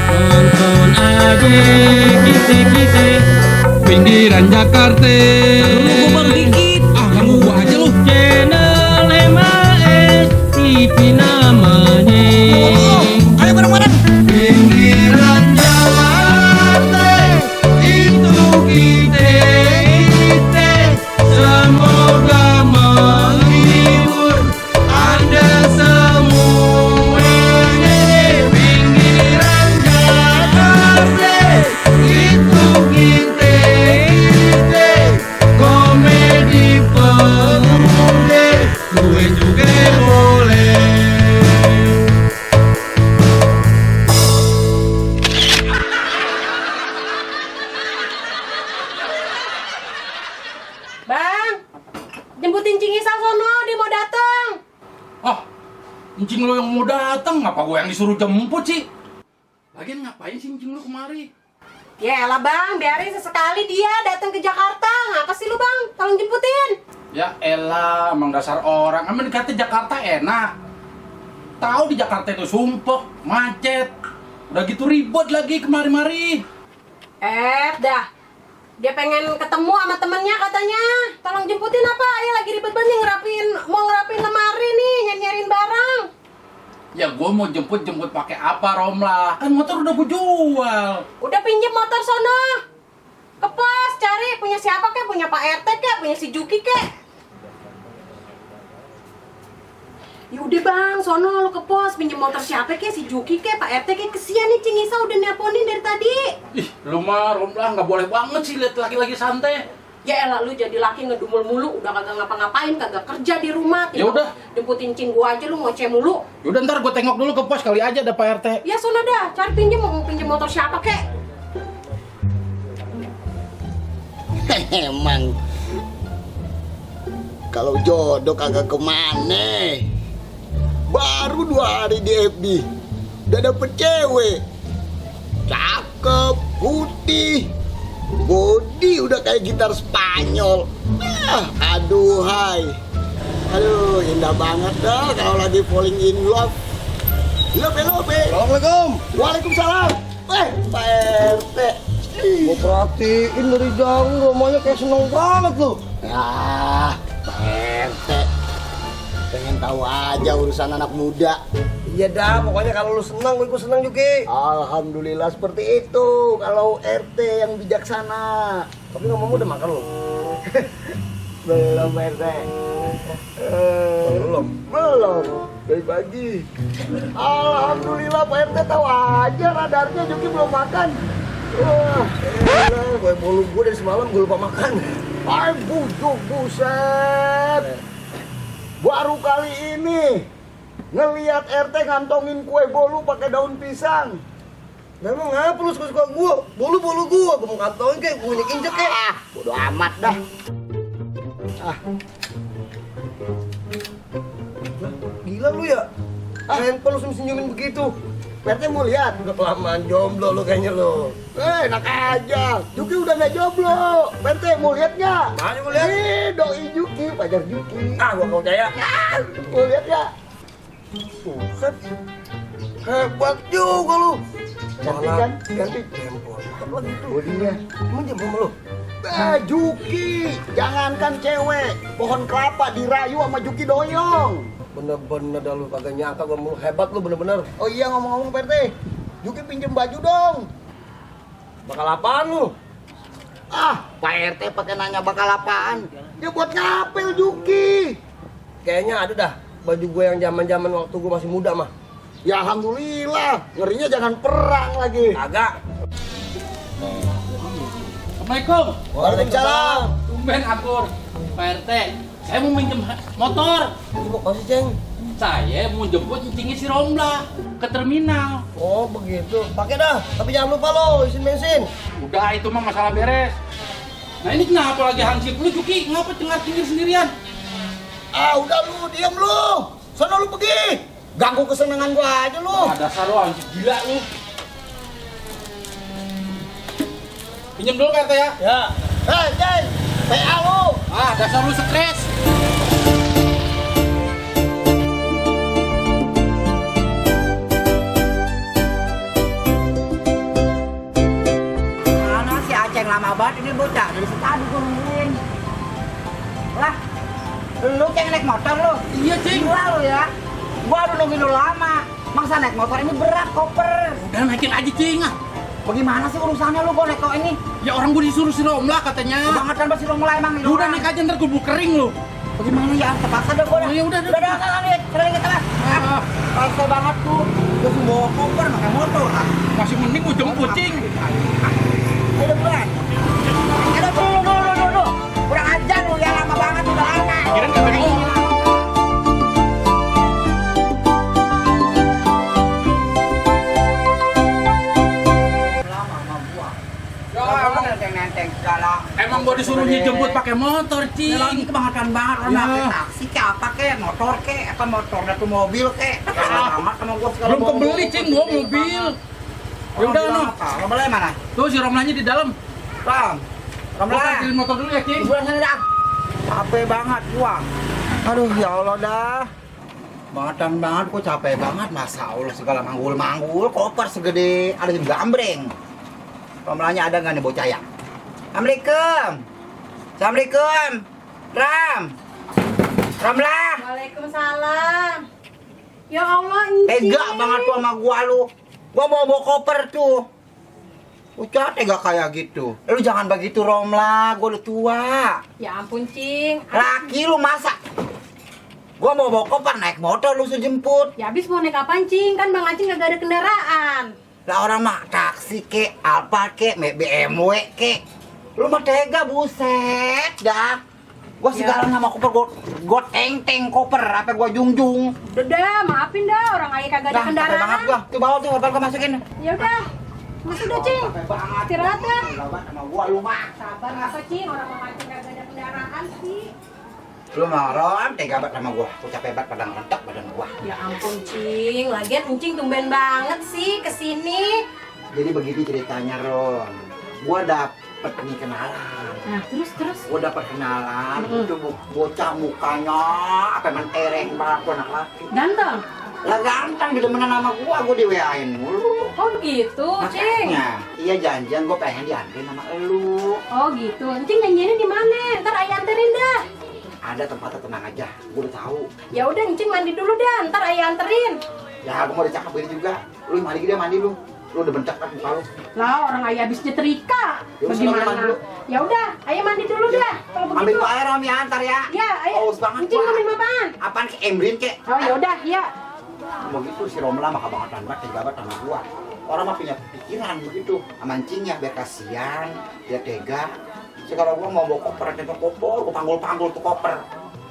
Tonton aja kita pinggiran Jakarta. Lu baru dikit. Ah, ganggu gua aja lu. Channel MAS TV namanya. Ayo bareng-bareng. Pinggiran Jakarta itu kita semoga menghibur Anda semuanya. Pinggiran Jakarta itu kita komedi pemuda gue juga boleh. Bang, jemputin Cingisa sono, dia mau datang. Ah, encing lo yang mau datang, ngapa gue yang disuruh jemput sih? Lagian ngapain sih encing lo kemari? Ya elah bang, biarin sesekali dia datang ke Jakarta. Ngapa sih lu bang? Tolong jemputin. Ya elah, emang dasar orang. Emang dikata Jakarta enak. Tahu di Jakarta itu sumpek, macet. Udah gitu ribet lagi kemari-mari. Dah. Dia pengen ketemu sama temennya katanya. Tolong jemputin apa? Ya lagi ribet banget nih mau ngerapin lemari nih, nyari-nyariin barang. Ya gue mau jemput pakai apa Romlah? Kan motor udah gue jual. Udah pinjem motor sono. Ke pos cari punya siapa kek? Punya Pak RT kek? Punya si Juki kek? Ya udah bang, sono lu ke pos pinjem motor siapa kek? Si Juki kek? Pak RT kek? Kesian nih Cingisa udah nelponin dari tadi. Ih, lu mah Romlah nggak boleh banget sih lihat laki-laki santai. Ya elah lu jadi laki ngedumul mulu, udah kagak ngapa-ngapain, kagak kerja di rumah. Ya udah. Jemputin cing gua aja lu ngoceh mulu. Yaudah ntar gue tengok dulu ke pos kali aja ada Pak RT. Ya sono dah, cari mau pinjem motor siapa kek? Emang kalau jodoh kagak kemana. Baru 2 hari di FB udah dapet cewek cakep, putih, body udah kayak gitar Spanyol. Aduhai, aduh indah banget dah kalau lagi falling in love. Lope. Assalamualaikum. Waalaikumsalam. Pak RT. Gue perhatiin dari jauh rumahnya kayak seneng banget lu. Ya, Pak RT. Pengen tahu aja urusan anak muda. Iya dah, pokoknya kalau lu senang, gue ikut senang juga. Alhamdulillah seperti itu. Kalau RT yang bijaksana. Tapi ngomong udah makan lu. Belum RT. Belum. Dari pagi. Alhamdulillah Pak RT tahu aja radarnya Juki belum makan. Wah, Gue bolu gue dari semalam gue lupa makan. buset. Baru kali ini ngelihat RT ngantongin kue bolu pakai daun pisang. Memang ngapa lu suka-suka gue? Bolu-bolu gue mau kantongin kayak gue injek kayak. Bodo amat dah. Gila lu ya? Handphone lu senyumin begitu. RT mau lihat? Udah kelamaan jomblo lu kayaknya lu. Enak aja. Juki udah gak jomblo. RT mau lihat nggak? Mana mau lihat? Nih, doi Juki, pacar Juki. Ah, gua kau percaya. Mau lihat nggak? Buset. Hebat juga lu. Cantik kan? Cantik. Handphone. Apa gitu? Bodinya. Emang jam sama lu? Juki, jangankan cewek, pohon kelapa dirayu sama Juki doyong. Bener-bener dah lu kagak nyangka gua mulu hebat lu bener-bener. Oh iya ngomong-ngomong Pak RT, Juki pinjem baju dong. Bakal apaan lu? Pak RT pakai nanya bakal apaan? Ya buat ngapel Juki. Kayaknya ada dah baju gue yang zaman-zaman waktu gue masih muda mah. Ya alhamdulillah, ngerinya jangan perang lagi. Kagak. Assalamualaikum. Waalaikumsalam. Tumben akur. Pak RT, saya mau minjem motor. Terima kasih, Ceng. Saya mau jemput encingnya si Romlah ke terminal. Oh, begitu. Pakai dah, tapi jangan lupa lo isi bensin. Udah itu mah masalah beres. Nah ini kenapa lagi hansip lu Juki? Ngapa cengar-cengir sendirian? Udah lu, diam lu. Sana lu pergi. Ganggu kesenangan gua aja lu. Dasar lu hansip gila lu. Pinjam dulu Pak RT ya. Ya. Hei, Ceng, PA lu. Dasar lu stres. banget ini bocah, dari tadi gue nungguin. Lah, lu kayak naik motor lu? Iya, Cing. Gila lu ya. Gua udah nungguin lu lama. Masa naik motor ini berat, koper. Udah naikin aja, Cing. Ah. Bagaimana sih urusannya lu gua naik kok ini? Ya orang gue disuruh si Romla katanya. Banget kan pasti lu mulai emang ini. Ya udah naik aja ntar gue kering lu. Bagaimana ya? Terpaksa dah gua. Ya udah, Udah nih. Sering kita lah. Paksa banget tuh. Gua bawa koper pakai motor. Masih mending gue jemput, Cing. Ayo buruan. Ayo dulu. Kurang ajar lu ya, lama banget udah lama. Kirain kagak mau. Nenteng segala. Emang gue disuruh dijemput pakai motor, Cing. Lagi kebangetan banget orang Ya. pakai taksi ke apa ke motor ke apa motor atau mobil ke. Amat sama gua segala. Belum kebeli, Cing, gua mobil. Ya udah, no. Lo beli mana? Tuh si Romlanya di dalam. Ram. Gua parkirin motor dulu ya, Cing. Gua sana dah. Capek banget gua. Aduh ya Allah dah. Bangetan banget gua capek banget masa Allah segala manggul-manggul koper segede ada di gambreng. Romlanya ada nggak nih bocah ya? Assalamualaikum. Ram. Ramla. Waalaikumsalam. Ya Allah, Encing. Tega banget tuh sama gua lu. Gua mau bawa koper tuh. Ucap tega kayak gitu. Lu jangan begitu Romla, gua udah tua. Ya ampun, Cing. Laki lu masa? Gua mau bawa koper naik motor lu suruh jemput. Ya habis mau naik apaan, Cing? Kan Bang Acing kagak ada kendaraan. Lah orang mah taksi ke, apa ke, BMW ke. Lu mah tega buset dah. Gua segala nama koper gua teng koper apa gua jungjung. Udah dah, maafin dah orang ayah kagak ada Dah, capek banget kendaraan. gua. Tuh bawa tuh koper gua masukin. Ya udah. Masuk dah, Cing. Capek banget. Istirahat ya. Lawan sama gua lu mah. Sabar apa, Cing? Orang Bang Acing kagak ada kendaraan sih. Lu marah, tega banget sama gua. Gua capek banget padang rentak badan gua. Ya ampun, Cing. Lagian Encing tumben banget sih kesini. Jadi begitu ceritanya, Ron. Gua dapet nih kenalan. Nah, terus. Gua dapet kenalan. Itu bocah mukanya apa mentereng banget tuh anak laki. Ganteng. Lah ganteng demenan sama gua di WA-in mulu. Oh gitu, Cing. Makanya, iya janjian gua pengen dianterin sama elu. Oh gitu. Encing nyanyiinnya di mana? Ntar ayah anterin dah. Ada tempatnya tenang aja, gua udah tahu. Ya udah, Encing mandi dulu dah. Ntar ayah anterin. Ya gua mau dicakap ini juga. Lu mandi gede mandi lu. Lu udah bentak kan muka lu. Lah, orang ayah habis nyetrika. Ya, mandi Bagaimana? dulu. Ya udah, ayah mandi dulu dah. Kalau Ambil begitu. gua air Om ya antar ya. Ya, ayah. Haus banget Encing gua. minum apaan? Apaan ke Embrin ke? Oh ya udah, ya. Begitu si Romla mah kebangetan banget tega banget sama gua. Orang mah punya pikiran begitu. Amancingnya biar kasihan, biar tega. Kalau gua mau bawa koper itu koper, gua panggul tuh koper.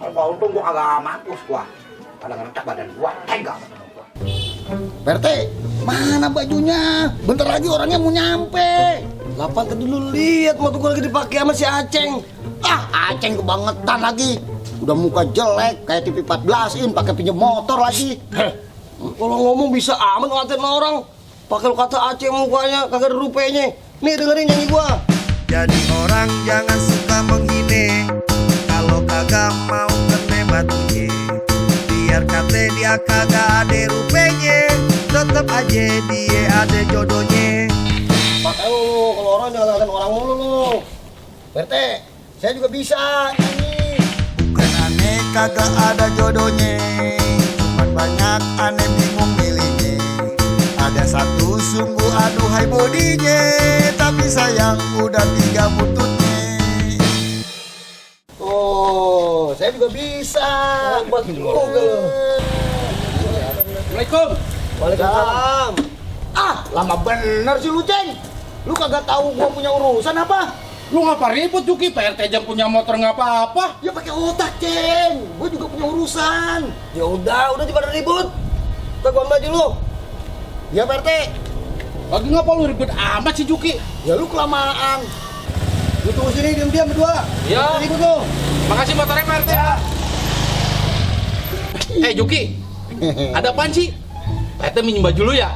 Kalau untung gua agak mampus gua. Pada ngerentak badan gua, tega banget sama gua. PRT, mana bajunya? Bentar lagi orangnya mau nyampe. Lapan tadi lu lihat motor gua lagi dipakai sama si Aceng. Ah, Aceng kebangetan lagi. Udah muka jelek kayak TV 14-in, pakai pinjam motor lagi. Kalau ngomong bisa amat ngatain orang. Pakai lu kata Aceng mukanya kagak ada rupanya. Nih dengerin nyanyi gua. Jadi orang jangan suka menghina. Kalau kagak mau kena batunya, biar kata dia kagak ada rupanya, tetep aja dia ada jodohnya. Pakai lu, kalau orang jangan ngatain orang mulu lu. PRT, saya juga bisa nyanyi. Bukan aneh kagak ada jodohnya, cuman banyak aneh bingung milihnya. Ada satu sungguh aduhai bodinya, tapi sayang udah 3 bututnya. Oh, saya juga bisa. Assalamualaikum. Waalaikumsalam. Ah, lama bener sih lu, Ceng. Lu kagak tahu gua punya urusan apa? Lu ngapa ribut, Juki? PRT aja punya motor nggak apa-apa. Ya pakai otak, Ceng. Gua juga punya urusan. Ya udah pada ribut. Kita gua ambil aja lu. Ya, PRT. Lagi ngapa lu ribut amat sih, Juki? Ya lu kelamaan. Lu tunggu sini diam-diam berdua. Ya. Kita ribut lu. Makasih motornya, PRT. Juki. Ada apaan sih? PRT minjem baju lu ya?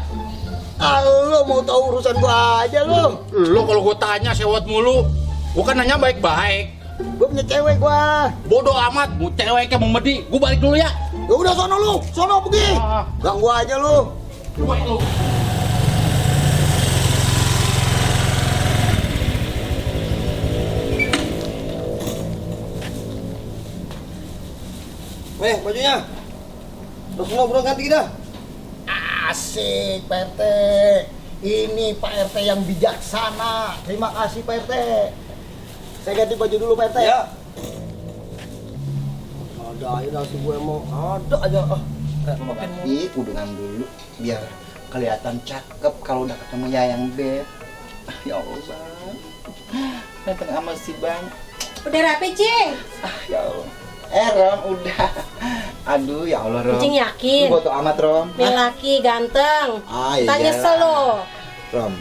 Ah, lu mau tahu urusan gua aja lu. Lu kalau gua tanya sewot mulu. Gua kan nanya baik-baik. Gua punya cewek gua. Bodoh amat, mau cewek kayak mau medi. Gua balik dulu ya. Ya udah sono lu, sono pergi. Ah. Ganggu aja lu. Cuek lu. Nih bajunya. Terus lo bro ganti dah. Asik Pak RT. Ini Pak RT yang bijaksana. Terima kasih Pak RT. Saya ganti baju dulu Pak RT. Ya. Ada aja dah si gue mau. Ada aja. Ganti kudungan dulu biar kelihatan cakep kalau udah ketemu Yayang Beb. Ya Allah, Bang. Datang sama si Bang. Udah rapi, Cing. Ya Allah. Rom, udah. Aduh, ya Allah, Rom. Cing yakin. Lu foto amat, Rom. Nih laki ganteng. Iya. Tak nyesel lo. Rom,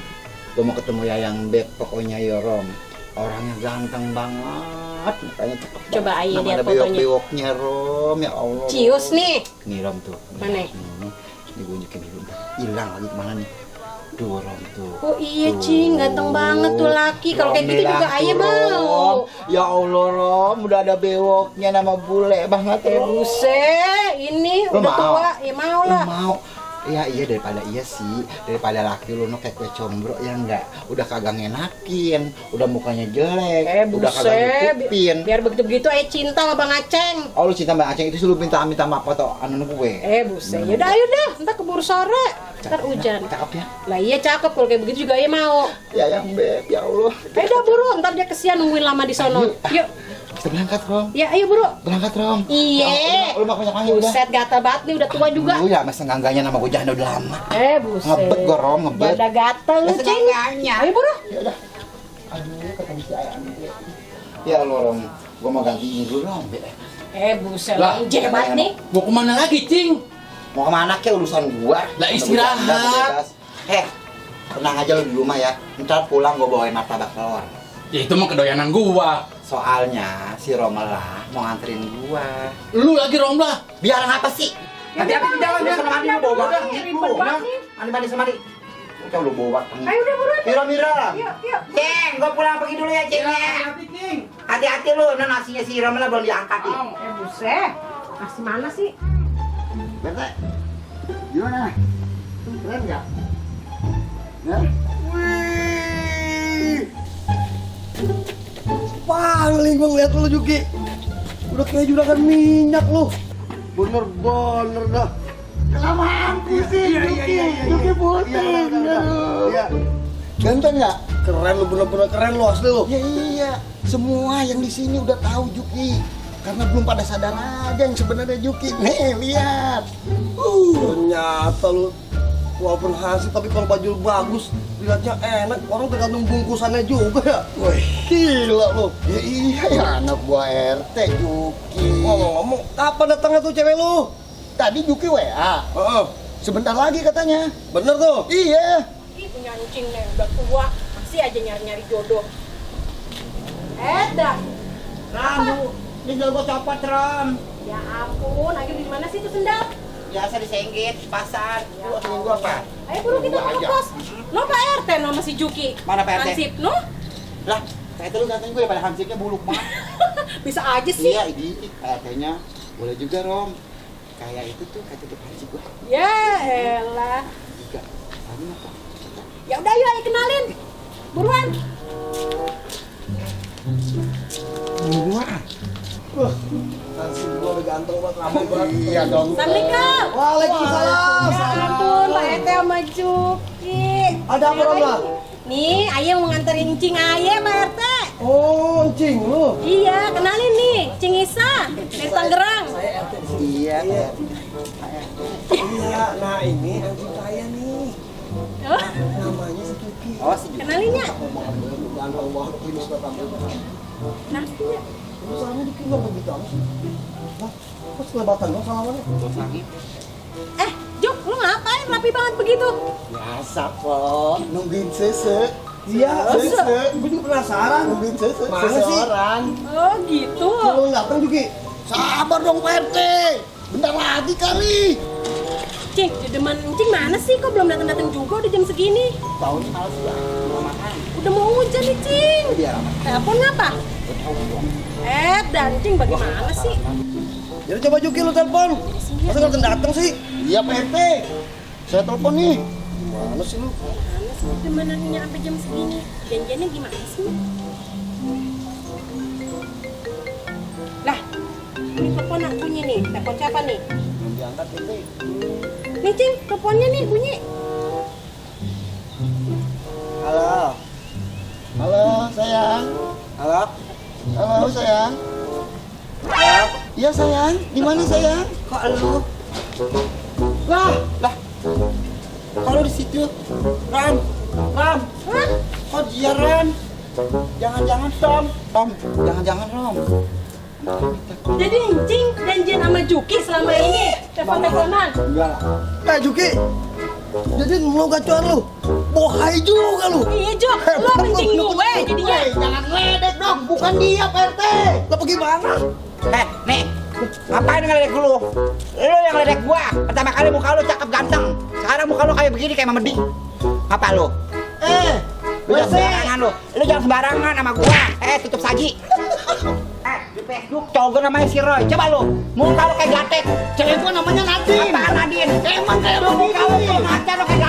gua mau ketemu Yayang Beb pokoknya ya, Rom. Orangnya ganteng banget, mukanya cakep. Coba banget. ayo Nama lihat ada fotonya. bewok-bewoknya, Rom. Ya Allah. Cius nih. Nih, Rom tuh. Mana? Ini gue unjukin dulu. Hilang lagi kemana nih? Duh, Rom tuh. Oh iya, Cing, ganteng banget tuh laki. Kalau kayak gitu juga ayah mau. Ya Allah, Rom, udah ada bewoknya nama bule banget. Buset, ini Lu udah mau? tua, ya mau lah. Mau. Iya daripada iya sih, daripada laki lu no kayak kue combro ya enggak, udah kagak ngenakin, udah mukanya jelek, udah kagak nutupin. Biar begitu-begitu cinta sama Bang Aceng. Oh lu cinta Mbak Aceng itu lu minta maaf foto anu gue. Buset, yaudah ayo dah, ntar keburu sore, ntar hujan. Cakep ya? Lah iya cakep, kalau kayak begitu juga ya mau. Ya yang Beb, ya Allah. Ayo dah buru, ntar dia kesian nungguin lama di sono. Yuk, Kita berangkat, Rom. ya ayo buru. Berangkat, Rom. Iya. Ya, lu makan udah. Buset, gatal banget nih, udah tua juga. Lu ya masa enggaknya nama gue janda udah lama. Buset. Ngebet gue, Rom, ngebet. Udah gatel lu, Masa Cing. enggaknya. Ayo buru. Ya udah. Aduh, ketemu si Ayang Beb. Ya Allah, Rom. Gua mau ganti ini dulu, Rom. Buset, Lah, jebat nih. Mau kemana lagi, Cing? Mau kemana ke urusan gua? Lah, istirahat. Bebas. Tenang aja lu di rumah ya. Ntar pulang gua bawain martabak telur. Ya itu mah kedoyanan gua. Soalnya si Romela mau nganterin gua. Lu lagi Rom lah. Biar ngapa sih? Hati-hati di jalan ya. Sama mandi lu bawa batang gitu. Mandi sama mandi. Coba lu bawa batang. Ayo udah buru. Mira. Yuk, yuk. Ceng, gua pulang pergi dulu ya, Ceng. Hati-hati lu, nah nasinya si Romela belum diangkat nih. Buset. Masih mana sih? Bete. Gimana? Keren nggak? Ya? Wih. Paling gue ngeliat lu Juki. Udah kayak juragan minyak lu. Bener-bener dah. Kelamaan pusing, Juki pusing. Iya. Ganteng nggak? Keren lu, bener-bener keren lu asli lu. Ya iya, semua yang di sini udah tahu Juki. Karena belum pada sadar aja yang sebenarnya Juki. Nih, lihat. Ternyata lu walaupun hasil tapi kalau baju lu bagus, lihatnya enak. Orang tergantung bungkusannya juga ya. Wih, Gila lu. ya iya ya anak buah RT Juki. Ngomong-ngomong, kapan datangnya tuh cewek lu? Tadi Juki WA. Heeh. Sebentar lagi katanya. Bener tuh. Iya. Ih, punya anjing nih, udah tua. Masih aja nyari-nyari jodoh. Dah. Ram, tinggal gua copot, Ram. Ya ampun, ayo di mana sih itu sendal? Biasa disenggit, di pasar. Lu temen gua apa? Ayo buru kita Gua mau aja. kos. No Pak RT no masih Juki. Mana Pak RT? Hansip no? Lah, kayak itu lu ganteng gue pada hansipnya buluk banget. Bisa aja sih. Iya, ini kayaknya boleh juga, Rom. Kayak itu tuh, kayak tutup hansip gua. Ya elah. Juga. Ini apa? Ya udah ayo kenalin. Buruan. Buruan. Hasil gua udah ganteng banget, ramai banget. Iya dong. Assalamualaikum. Waalaikumsalam. Ya ampun, Pak RT sama Juki. Ada apa, Romla? Nih, Ayah mau nganterin Cing Ayah, Pak RT. Oh, cing lu. Iya, kenalin nih, Cing Isa dari Tangerang. Iya. Iya, nah ini anjing saya nih. Oh, Namanya si Juki. Oh, si Juki. kenalinnya. Ganteng banget, ini suka tampil. Nasinya. Terus sama Juki nggak begitu amat sih. Lah, kok selebatan dong salamannya? Bos lagi. Juk, lu ngapain rapi banget begitu? Biasa kok, nungguin sese. Iya, gue juga penasaran. Nungguin sese. Mana sih? Seseorang. Oh, gitu. Lu datang Juki. Sabar dong Pak RT. Bentar lagi kali. Cing, dedeman Cing mana sih? Kok belum datang-datang juga udah jam segini? Tahun males gua. Mau makan. Udah mau hujan nih, Cing. Biar aman. Telepon ngapa? Gua tahu dong. Dan Cing bagaimana sih? Jadi coba Juki lu telepon. Masa nggak datang sih? Iya Pak RT. Saya telepon nih. Mana sih lu? Mana sih dedemanannya sampai jam segini? Janjiannya gimana sih? Lah, Ini telepon nak bunyi nih. Telepon siapa nih? Belum diangkat itu. Nih Cing, teleponnya nih bunyi. Halo. Halo sayang. Halo? Halo sayang. Halo? Iya sayang. Di mana sayang? Kok lu? Lah, Kalau di situ, Ram, Hah? kok dia Ram? Jangan-jangan Rom, jangan-jangan Rom. Jadi Cing janjian sama Juki selama ini telepon-teleponan. enggak lah. Juki, jadi mau gacuan lu, bohai juga lu. Iya Jok, lo kencing gue jadinya. Jangan ledek dong, bukan dia Pak RT. Lah bagaimana? Nih, ngapain ngeledek lu? Lu yang ngeledek gua. Pertama kali muka lu cakep ganteng. Sekarang muka lu kayak begini, kayak memedi. Apa lu? Lu jangan sembarangan lu. Lu jangan sembarangan sama gua. Tutup saji. Di Facebook cowok gua namanya si Roy. Coba lu, muka lu kayak gatek. Cewek gua namanya Nadine. Apaan Nadine? Emang kayak Lu muka lu begini. tuh ngaca lu kayak